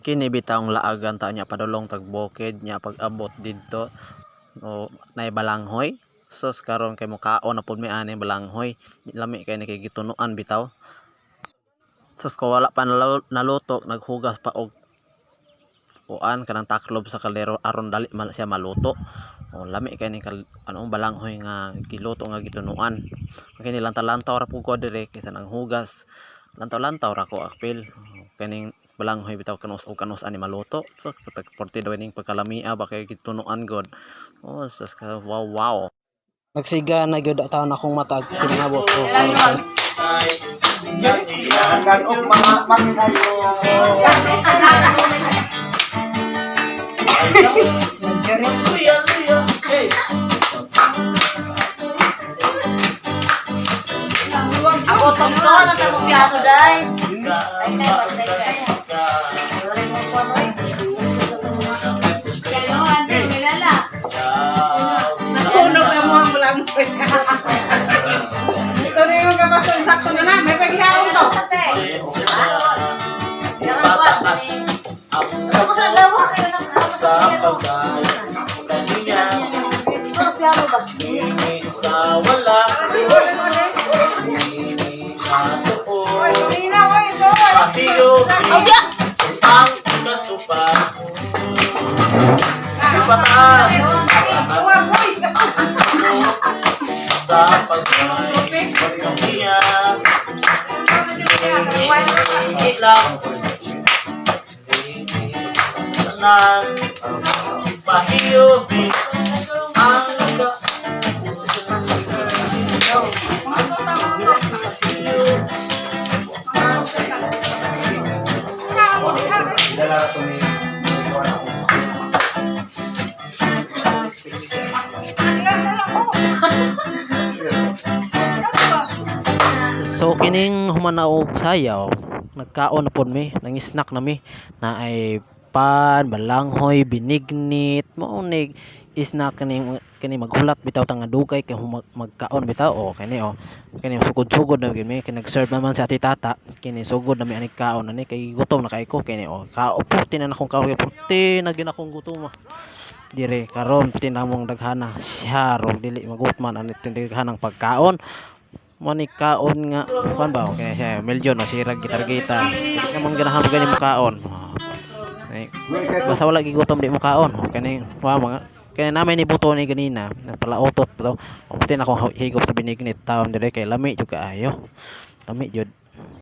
Kini bitawng laagan ta nya padulong tag bukid nya pag-abot didto o nay balanghoy. Sus karon kay mukaon na pud mi ani balanghoy. Lami kay ni kay gitunuan bitaw. Sus ko wala pa naluto naghugas pa og kuan kanang taklob sa kaldero aron dali man siya maluto. O lami kay ni anong balanghoy nga giluto nga gitunuan. Kini lantaw-lantaw ra pud ko dire kaysa nang hugas. Lantaw-lantaw ra ko apil. Kaning balanghoy bitaw kanus ani maluto. So patag 40 daw ning pagkalamia ba kay gitunuan god. Oh sus ka wow wow. Nagsiga na gyud taon akong matag pinabot ko. Hanggang og mga magsayo. Ako tungto na tanong piano dai. Ay kay patay kay. Hello, ante milala. Nakuno ka mo ang lang. Ito na yung kapaso sakto na lang. May paghihaon to. Patakas ang sa pagkain kaniya. Piano ba? Ini sa wala. Ini sa tuon. Pahiyog ang natupad. Pataas sa pagkain kaniya. Ini lang nang pahiyog ang So kining humanaog sayaw, nagkaon na pod mi, nang snack na mi na ay pan, balanghoy, binignit, mao nig snack kani maghulat bitaw tang dugay kay magkaon bitaw o kani o. Kani sugod-sugod na kini kay nag-serve naman sa ati tata, kini sugod na mi ani kaon ani kay gutom na kay ko kani o. Kauputi na akong kaon puti na gina akong gutom. Dire karon tinamong daghana siya ro dili magutman ani tindighanang pagkaon. Mani kaon nga kuan ba okay siya Meljon no sirag gitar-gitar dili namang ganahan mo gani mukaon basta wala gigutom di mukaon kani wa mga kani namay ni buto ni ganina napalautot daw puti na akong higop sa binignit taon dire kay lami jud kaayo lami jud.